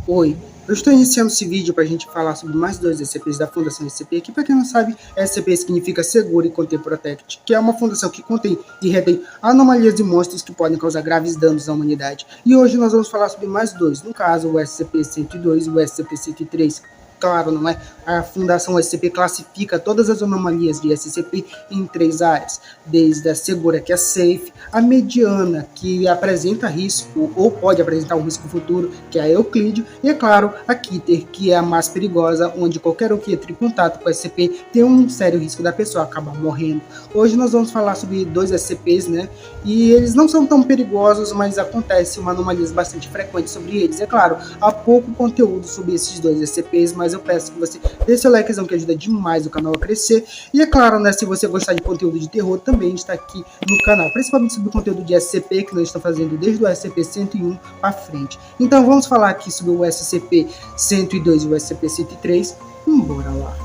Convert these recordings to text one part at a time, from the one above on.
Oi, eu estou iniciando esse vídeo para a gente falar sobre mais dois SCPs da Fundação SCP, que para quem não sabe, SCP significa Seguro e Contém Protect, que é uma fundação que contém e retém anomalias de monstros que podem causar graves danos à humanidade. E hoje nós vamos falar sobre mais dois, no caso o SCP-102 e o SCP-103. Claro, não é? A Fundação SCP classifica todas as anomalias de SCP em três áreas, desde a segura, que é safe, a mediana, que apresenta risco ou pode apresentar um risco futuro, que é a Euclídeo, e é claro, a Kitter, que é a mais perigosa, onde qualquer um que entre em contato com a SCP tem um sério risco da pessoa acabar morrendo. Hoje nós vamos falar sobre dois SCPs, né? E eles não são tão perigosos, mas acontece uma anomalia bastante frequente sobre eles. É claro, há pouco conteúdo sobre esses dois SCPs, mas eu peço que você dê seu likezão, que ajuda demais o canal a crescer. E é claro, né, se você gostar de conteúdo de terror, também está aqui no canal, principalmente sobre o conteúdo de SCP, que nós estamos fazendo desde o SCP-101 para frente. Então vamos falar aqui sobre o SCP-102 e o SCP-103. Bora lá.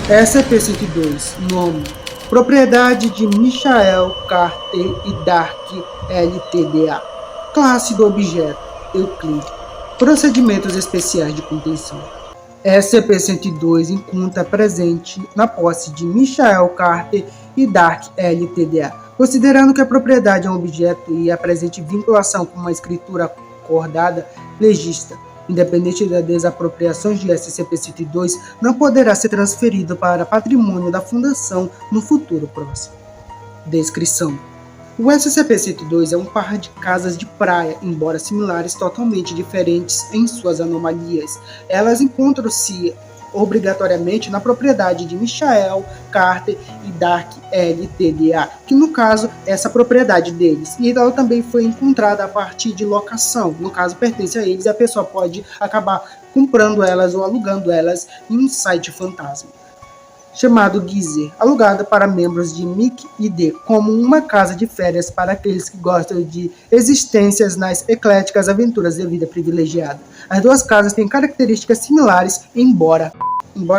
SCP-102, nome: propriedade de Michael Carter e Dark Ltda. Classe do objeto: Euclídeo. Procedimentos especiais de contenção. SCP-102 encontra presente na posse de Michael Carter e Dark Ltda. Considerando que a propriedade é um objeto e apresente vinculação com uma escritura acordada legista, independente das desapropriações de SCP-102, não poderá ser transferido para patrimônio da Fundação no futuro próximo. Descrição: o SCP-102 é um par de casas de praia, embora similares, totalmente diferentes em suas anomalias. Elas encontram-se obrigatoriamente na propriedade de Michael Carter e Dark Ltda, que no caso é essa propriedade deles, e ela também foi encontrada a partir de locação, no caso pertence a eles e a pessoa pode acabar comprando elas ou alugando elas em um site fantasma chamado Geyser, alugada para membros de MIC-ID, como uma casa de férias para aqueles que gostam de existências nas ecléticas aventuras de vida privilegiada. As duas casas têm características similares, embora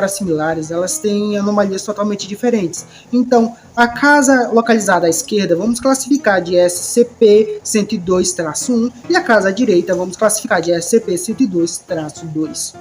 similares, elas têm anomalias totalmente diferentes. Então, a casa localizada à esquerda vamos classificar de SCP-102-1 e a casa à direita vamos classificar de SCP-102-2.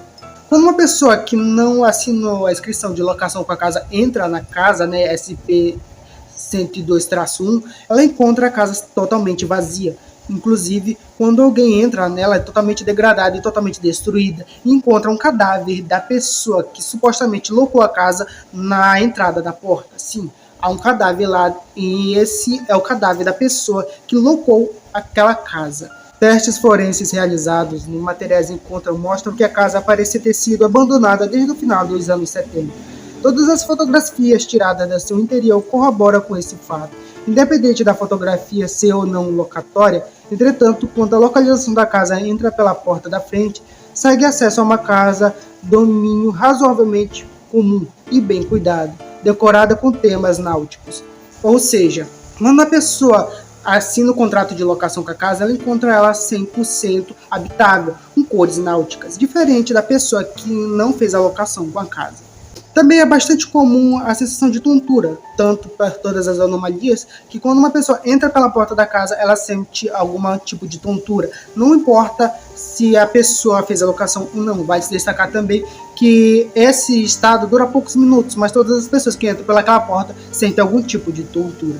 Quando uma pessoa que não assinou a inscrição de locação com a casa entra na casa, né, SCP-102-1, ela encontra a casa totalmente vazia. Inclusive, quando alguém entra nela, é totalmente degradada e totalmente destruída. E encontra um cadáver da pessoa que supostamente locou a casa na entrada da porta. Sim, há um cadáver lá e esse é o cadáver da pessoa que locou aquela casa. Testes forenses realizados no materiais encontram mostram que a casa parece ter sido abandonada desde o final dos anos 70. Todas as fotografias tiradas do seu interior corroboram com esse fato. Independente da fotografia ser ou não locatória, entretanto, quando a localização da casa entra pela porta da frente, segue acesso a uma casa domínio razoavelmente comum e bem cuidado, decorada com temas náuticos. Ou seja, quando a pessoa assina o contrato de locação com a casa, ela encontra ela 100% habitável, com cores náuticas, diferente da pessoa que não fez a locação com a casa. Também é bastante comum a sensação de tontura, tanto para todas as anomalias, que quando uma pessoa entra pela porta da casa, ela sente algum tipo de tontura. Não importa se a pessoa fez a locação ou não, vai se destacar também que esse estado dura poucos minutos, mas todas as pessoas que entram pelaquela porta sentem algum tipo de tontura.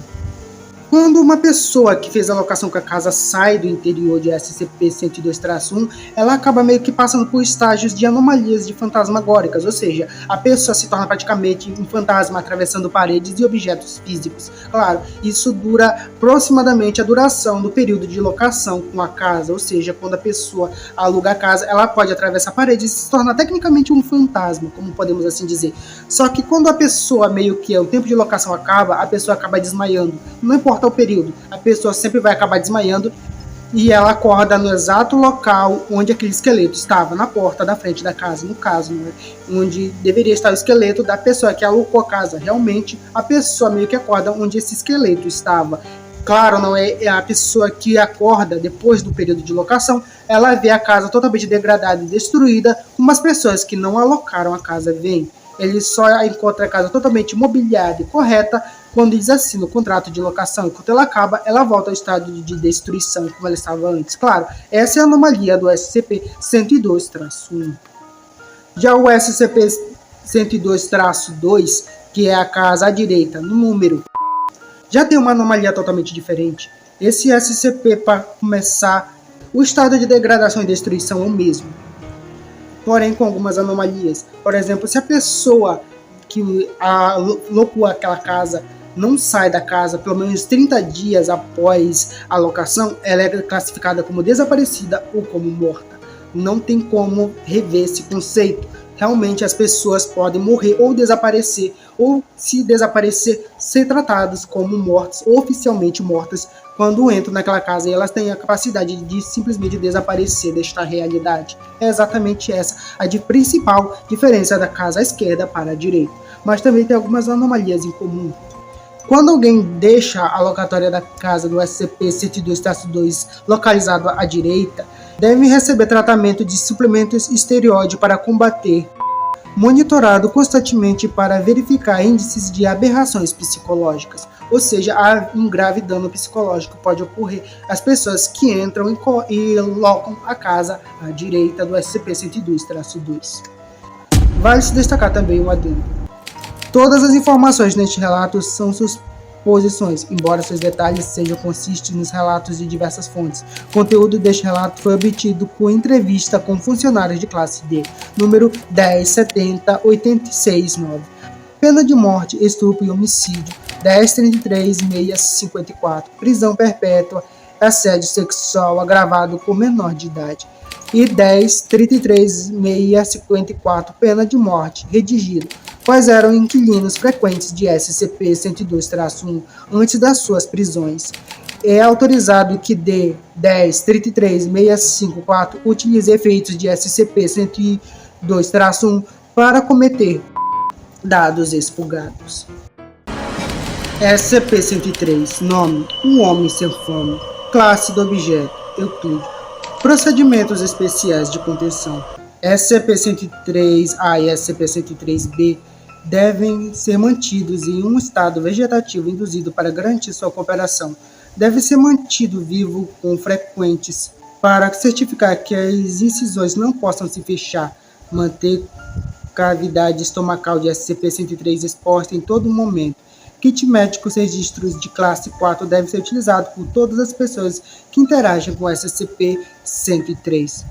Quando uma pessoa que fez a locação com a casa sai do interior de SCP-102-1, ela acaba meio que passando por estágios de anomalias de fantasmagóricas, ou seja, a pessoa se torna praticamente um fantasma atravessando paredes e objetos físicos. Claro, isso dura aproximadamente a duração do período de locação com a casa, ou seja, quando a pessoa aluga a casa, ela pode atravessar paredes e se tornar tecnicamente um fantasma, como podemos assim dizer. Só que quando a pessoa meio que o tempo de locação acaba, a pessoa acaba desmaiando. Não importa o período, a pessoa sempre vai acabar desmaiando e ela acorda no exato local onde aquele esqueleto estava, na porta da frente da casa, no caso, né? Onde deveria estar o esqueleto da pessoa que alocou a casa. Realmente, a pessoa meio que acorda onde esse esqueleto estava. Claro, não é a pessoa que acorda depois do período de locação, ela vê a casa totalmente degradada e destruída, como as pessoas que não alocaram a casa veem. Ele só encontra a casa totalmente mobiliada e correta Quando eles assinam o contrato de locação e quando ela acaba, ela volta ao estado de destruição como ela estava antes. Claro, essa é a anomalia do SCP-102-1. Já o SCP-102-2, que é a casa à direita, no número, já tem uma anomalia totalmente diferente. Esse SCP, para começar, o estado de degradação e destruição é o mesmo, porém com algumas anomalias. Por exemplo, se a pessoa que alocou aquela casa não sai da casa pelo menos 30 dias após a locação, ela é classificada como desaparecida ou como morta. Não tem como rever esse conceito. Realmente as pessoas podem morrer ou desaparecer, ou se desaparecer, ser tratadas como mortas, oficialmente mortas, quando entram naquela casa e elas têm a capacidade de simplesmente desaparecer desta realidade. É exatamente essa a principal diferença da casa à esquerda para a direita. Mas também tem algumas anomalias em comum. Quando alguém deixa a locatória da casa do SCP-102-2 localizado à direita, deve receber tratamento de suplementos esteroide para combater, monitorado constantemente para verificar índices de aberrações psicológicas, ou seja, um grave dano psicológico pode ocorrer às pessoas que entram e locam a casa à direita do SCP-102-2. Vale se destacar também um adendo. Todas as informações neste relato são suposições, embora seus detalhes sejam consistentes nos relatos de diversas fontes. O conteúdo deste relato foi obtido por entrevista com funcionários de classe D, número 107086-9. Pena de morte, estupro e homicídio, 1033-654. Prisão perpétua, assédio sexual agravado por menor de idade. E 1033-654, pena de morte, redigido. Quais eram inquilinos frequentes de SCP-102-1 antes das suas prisões. É autorizado que D-1033-654 utilize efeitos de SCP-102-1 para cometer dados expurgados. SCP-103, nome: um homem sem fome. Classe do objeto: Euclide. Procedimentos especiais de contenção. SCP-103-A e SCP-103-B devem ser mantidos em um estado vegetativo induzido para garantir sua cooperação. Deve ser mantido vivo com frequentes para certificar que as incisões não possam se fechar. Manter cavidade estomacal de SCP-103 exposta em todo momento. Kit médicos registros de classe 4 devem ser utilizados por todas as pessoas que interagem com SCP-103.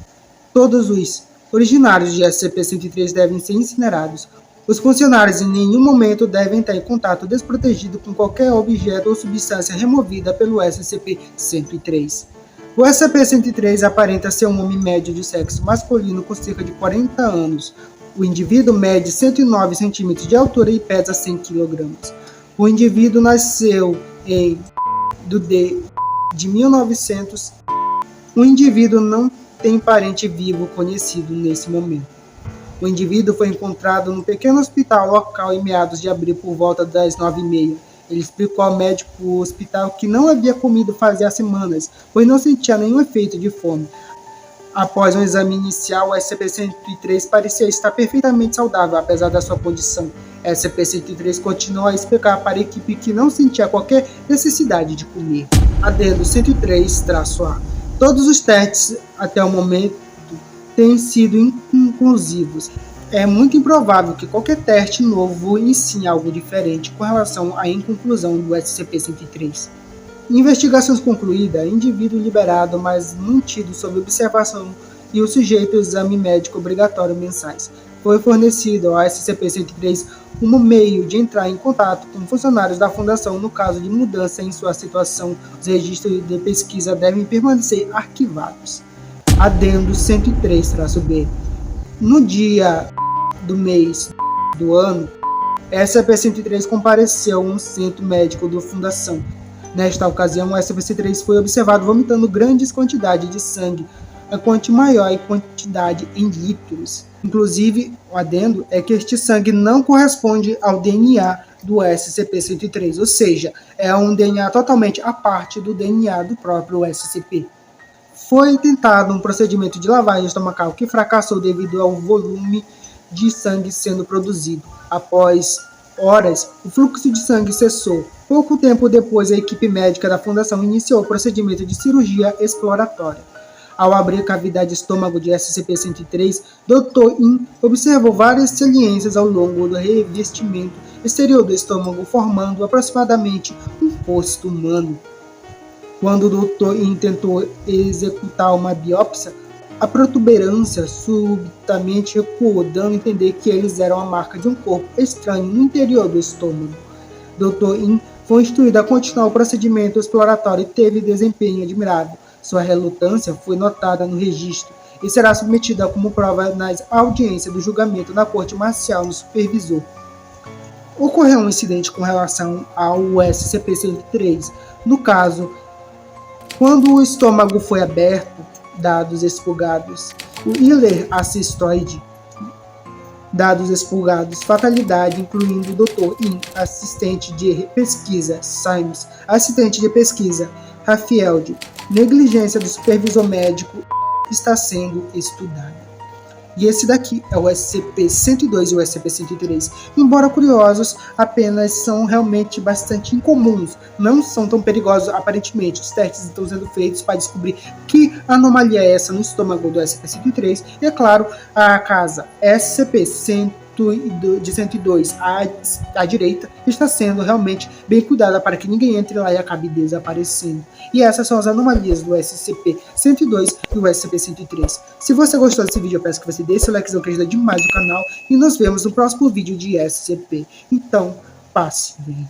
Todos os originários de SCP-103 devem ser incinerados. Os funcionários em nenhum momento devem estar em contato desprotegido com qualquer objeto ou substância removida pelo SCP-103. O SCP-103 aparenta ser um homem médio de sexo masculino com cerca de 40 anos. O indivíduo mede 109 centímetros de altura e pesa 100 kg. O indivíduo nasceu em de 1900. O indivíduo não tem parente vivo conhecido nesse momento. O indivíduo foi encontrado no pequeno hospital local em meados de abril por volta das 9h30. Ele explicou ao médico do hospital que não havia comido fazia semanas, pois não sentia nenhum efeito de fome. Após um exame inicial, o SCP-103 parecia estar perfeitamente saudável, apesar da sua condição. SCP-103 continuou a explicar para a equipe que não sentia qualquer necessidade de comer. Adendo 103-A. Todos os testes até o momento têm sido inconclusivos. É muito improvável que qualquer teste novo ensine algo diferente com relação à inconclusão do SCP-103. Investigações concluídas, indivíduo liberado, mas mantido sob observação e o sujeito ao exame médico obrigatório mensais. Foi fornecido ao SCP-103 um meio de entrar em contato com funcionários da Fundação no caso de mudança em sua situação. Os registros de pesquisa devem permanecer arquivados. Adendo 103-B. No dia do mês do ano, SCP-103 compareceu a um centro médico da Fundação. Nesta ocasião, o SCP-103 foi observado vomitando grandes quantidades de sangue, a quanto maior em quantidade em litros. Inclusive, o adendo é que este sangue não corresponde ao DNA do SCP-103, ou seja, é um DNA totalmente à parte do DNA do próprio SCP. Foi tentado um procedimento de lavagem estomacal que fracassou devido ao volume de sangue sendo produzido. Após horas, o fluxo de sangue cessou. Pouco tempo depois, a equipe médica da fundação iniciou o procedimento de cirurgia exploratória. Ao abrir a cavidade de estômago de SCP-103, Dr. In observou várias saliências ao longo do revestimento exterior do estômago, formando aproximadamente um rosto humano. Quando o Dr. In tentou executar uma biópsia, a protuberância subitamente recuou, dando a entender que eles eram a marca de um corpo estranho no interior do estômago. Dr. In foi instruído a continuar o procedimento exploratório e teve desempenho admirável. Sua relutância foi notada no registro e será submetida como prova nas audiências do julgamento na corte marcial no supervisor. Ocorreu um incidente com relação ao SCP-103. No caso, quando o estômago foi aberto, dados expurgados, o Hiller assistoide, dados expurgados, fatalidade, incluindo o Dr. In, assistente de pesquisa, Symes, assistente de pesquisa, Rafield, negligência do supervisor médico, está sendo estudada. E esse daqui é o SCP-102 e o SCP-103. Embora curiosos, apenas são realmente bastante incomuns. Não são tão perigosos aparentemente. Os testes estão sendo feitos para descobrir que anomalia é essa no estômago do SCP-103. E é claro, a casa SCP-102 à direita está sendo realmente bem cuidada para que ninguém entre lá e acabe desaparecendo. E essas são as anomalias do SCP-102 e o SCP-103. Se você gostou desse vídeo, eu peço que você dê seu likezão que ajuda demais o canal. E nos vemos no próximo vídeo de SCP. Então, passe bem.